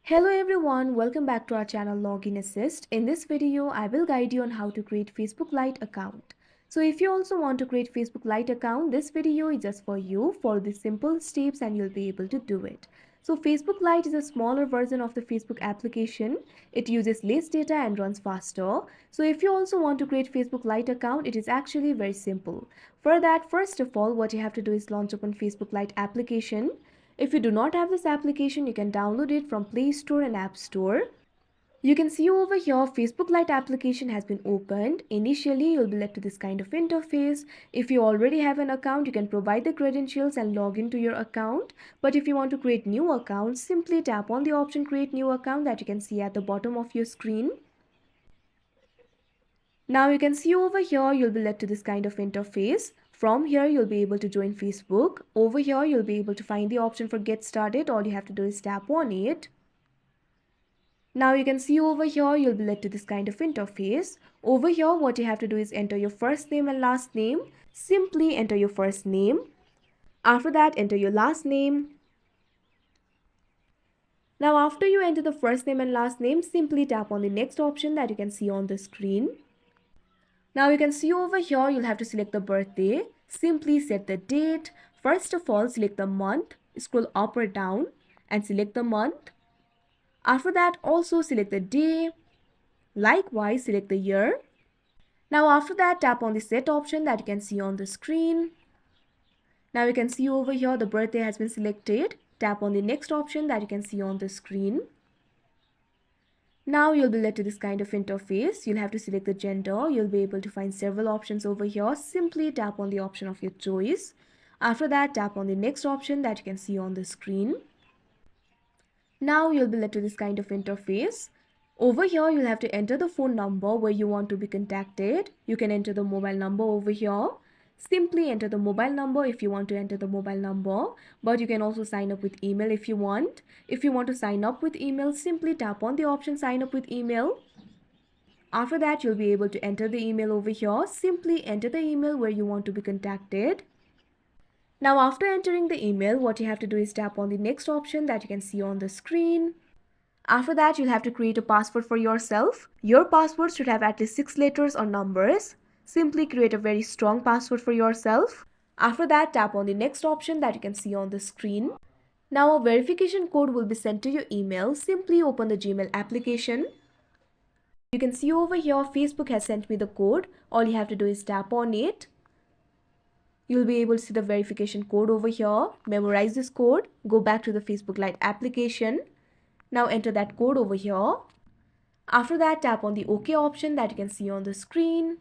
Hello everyone, welcome back to our channel Login Assist. In this video, I will guide you on how to create Facebook Lite account. So if you also want to create Facebook Lite account, this video is just for you. Follow the simple steps and you'll be able to do it. So Facebook Lite is a smaller version of the Facebook application. It uses less data and runs faster. So if you also want to create Facebook Lite account, it is actually very simple. For that, first of all, what you have to do is launch open Facebook Lite application. If you do not have this application, you can download it from Play Store and App Store. You can see over here Facebook Lite application has been opened. Initially, you'll be led to this kind of interface. If you already have an account, you can provide the credentials and log into your account. But if you want to create new account, simply tap on the option create new account that you can see at the bottom of your screen. Now you can see over here, you'll be led to this kind of interface. From here, you'll be able to join Facebook. Over here, you'll be able to find the option for get started. All you have to do is tap on it. Now you can see over here, you'll be led to this kind of interface. Over here, what you have to do is enter your first name and last name. Simply enter your first name. After that, enter your last name. Now after you enter the first name and last name, simply tap on the next option that you can see on the screen. Now you can see over here, you'll have to select the birthday. Simply set the date. First of all, select the month. Scroll up or down and select the month. After that, also select the day. Likewise, select the year. Now after that, tap on the set option that you can see on the screen. Now you can see over here, the birthday has been selected. Tap on the next option that you can see on the screen. Now you'll be led to this kind of interface. You'll have to select the gender. You'll be able to find several options over here. Simply tap on the option of your choice. After that, tap on the next option that you can see on the screen. Now you'll be led to this kind of interface. Over here, you'll have to enter the phone number where you want to be contacted. You can enter the mobile number over here. Simply enter the mobile number if you want to enter the mobile number, but you can also sign up with email if you want. If you want to sign up with email, simply tap on the option sign up with email. After that, you'll be able to enter the email over here. Simply enter the email where you want to be contacted. Now after entering the email, what you have to do is tap on the next option that you can see on the screen. After that, you'll have to create a password for yourself. Your password should have at least 6 letters or numbers. Simply create a very strong password for yourself. After that, tap on the next option that you can see on the screen. Now a verification code will be sent to your email. Simply open the Gmail application. You can see over here, Facebook has sent me the code. All you have to do is tap on it. You'll be able to see the verification code over here. Memorize this code. Go back to the Facebook Lite application. Now enter that code over here. After that, tap on the OK option that you can see on the screen.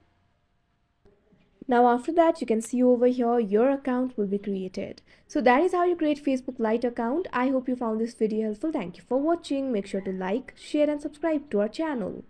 Now after that, you can see over here, your account will be created. So that is how you create Facebook Lite account. I hope you found this video helpful. Thank you for watching. Make sure to like, share and subscribe to our channel.